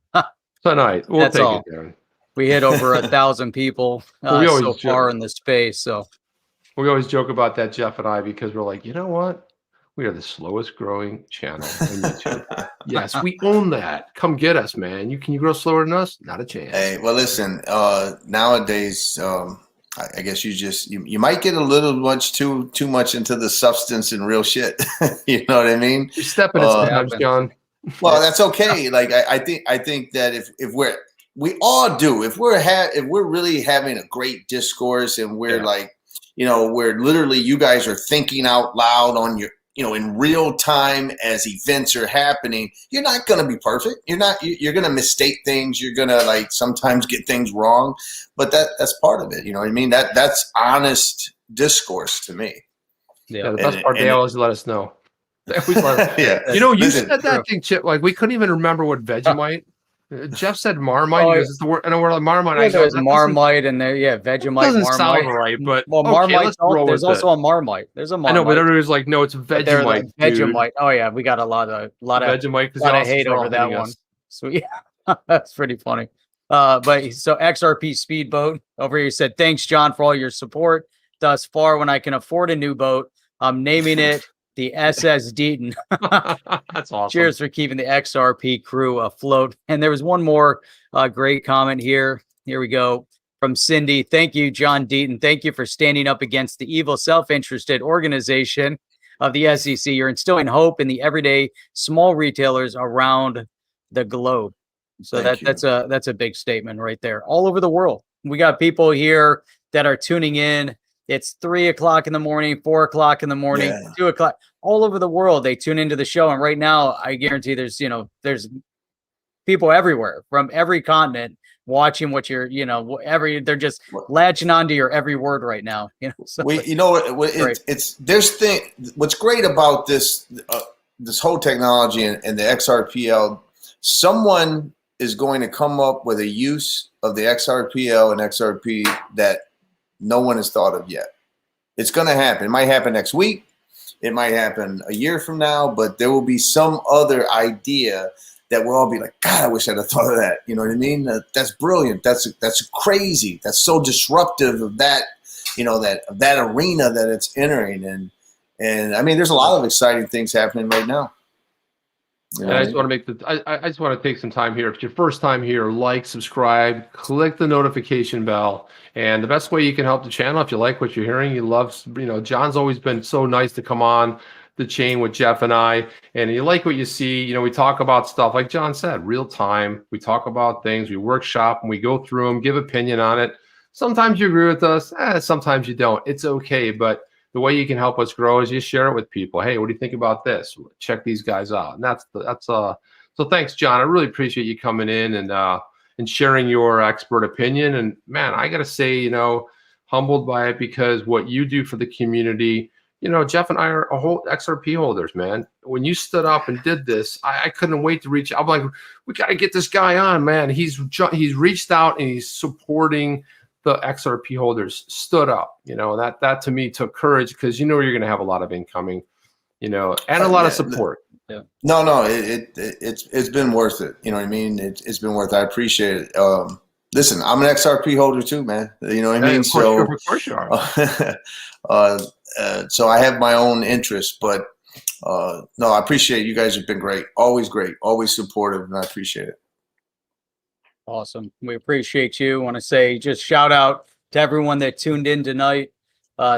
Tonight. We'll take it, Darren. We hit over 1,000 people so far in the space. So we always joke about that, Jeff and I, because we're like, you know what? We are the slowest growing channel on YouTube. Yes, we own that. Come get us, man. Can you grow slower than us? Not a chance. Hey, well, listen. Nowadays, I guess you might get a little much too much into the substance and real shit. You know what I mean? You're stepping it sometimes, John. Well, that's okay. Like I think that if we're really having a great discourse, and we're like, where literally you guys are thinking out loud on your, in real time as events are happening, you're not going to be perfect. You're going to mistake things. You're going to sometimes get things wrong, but that's part of it. You know what I mean? That's honest discourse to me. Yeah. The best part, they always let us know. They always let us, yeah. You said that thing, Chip, like we couldn't even remember what Vegemite. Jeff said Marmite. Because it's the word, and we're like Marmite. Yeah, there's Marmite and there, Vegemite. Doesn't Marmite. Sound right, but Marmite. There's also a Marmite. There's a Marmite. I know, but everybody's like, no, it's Vegemite. Like, Vegemite. Oh yeah, we got a lot of Vegemite. A lot of hate over that one. So yeah, that's pretty funny. But so XRP Speedboat over here said, thanks, John, for all your support thus far. When I can afford a new boat, I'm naming it the SS Deaton. That's awesome. Cheers for keeping the XRP crew afloat. And there was one more great comment here. Here we go from Cindy. Thank you, John Deaton. Thank you for standing up against the evil, self-interested organization of the SEC. You're instilling hope in the everyday small retailers around the globe. So that's a big statement right there. All over the world. We got people here that are tuning in. It's 3 o'clock in the morning, 4 o'clock in the morning, 2 o'clock, all over the world. They tune into the show. And right now, I guarantee there's people everywhere from every continent watching what you're, they're just latching onto your every word right now. So what's great about this whole technology and the XRPL, someone is going to come up with a use of the XRPL and XRP that no one has thought of yet. It's going to happen. It might happen next week. It might happen a year from now, but there will be some other idea that we'll all be like, God, I wish I'd have thought of that. You know what I mean? That's brilliant. That's crazy. That's so disruptive of that, of that arena that it's entering. And I mean, there's a lot of exciting things happening right now. And I just want to I just want to take some time here. If it's your first time here, like, subscribe, click the notification bell. And the best way you can help the channel, if you like what you're hearing, you love, John's always been so nice to come on the chain with Jeff and I, and you like what you see. We talk about stuff like John said, real time. We talk about things, we workshop, and we go through them, give opinion on it. Sometimes you agree with us, sometimes you don't. It's okay, but the way you can help us grow is you share it with people. Hey, what do you think about this? Check these guys out. And so thanks, John. I really appreciate you coming in and sharing your expert opinion. And man, I got to say, humbled by it, because what you do for the community, Jeff and I are whole XRP holders, man. When you stood up and did this, I couldn't wait to reach out. I'm like, we got to get this guy on, man. He's reached out and he's supporting the XRP holders. Stood up, that to me took courage, because you're going to have a lot of incoming, and a lot of support. Yeah. No, it's been worth it. You know what I mean? It's been worth it. I appreciate it. Listen, I'm an XRP holder too, man. You know what I mean? So, of course you are. So I have my own interests, but no, I appreciate it. You guys have been great, always supportive, and I appreciate it. Awesome. We appreciate you. Want to say just shout out to everyone that tuned in tonight.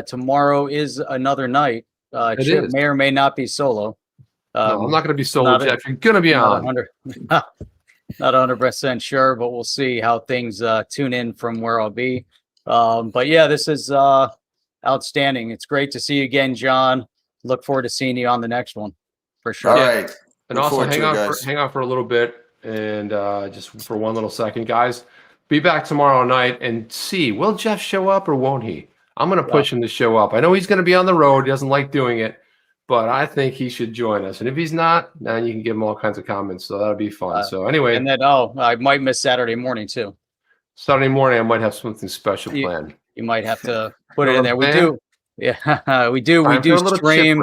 Tomorrow is another night. Chip may or may not be solo. No, I'm not going to be solo, Jeff. You're going to be on. Not 100% sure, but we'll see how things tune in from where I'll be. But yeah, this is outstanding. It's great to see you again, John. Look forward to seeing you on the next one for sure. All right. And also hang on for a little bit, and just for one little second, guys. Be back tomorrow night and see, will Jeff show up or won't he? I'm going to push him to show up. I know he's going to be on the road. He doesn't like doing it, but I think he should join us. And if he's not, then you can give him all kinds of comments. So that'll be fun. So anyway. And then, I might miss Saturday morning too. Saturday morning, I might have something special planned. You might have to put it in there. We do. Yeah, we do. We do stream.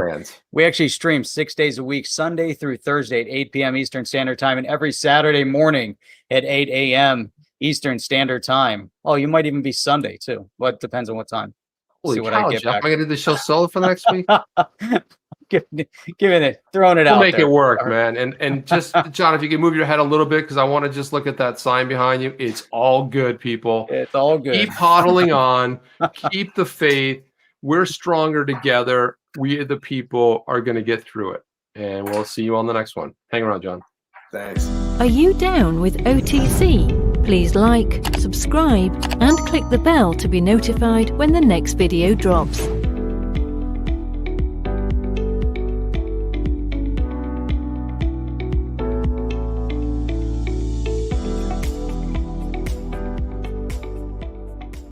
We actually stream 6 days a week, Sunday through Thursday at 8 p.m. Eastern Standard Time, and every Saturday morning at 8 a.m. Eastern Standard Time. Oh, you might even be Sunday too. But it depends on what time. Holy cow, Jeff. Am I going to do the show solo for the next week? Giving it, throwing it out. We'll make it work, man. And just, John, if you can move your head a little bit, because I want to just look at that sign behind you. It's all good, people. It's all good. Keep hodling on. Keep the faith. We're stronger together. We, the people, are going to get through it. And we'll see you on the next one. Hang around, John. Thanks. Are you down with OTC? Please like, subscribe, and click the bell to be notified when the next video drops.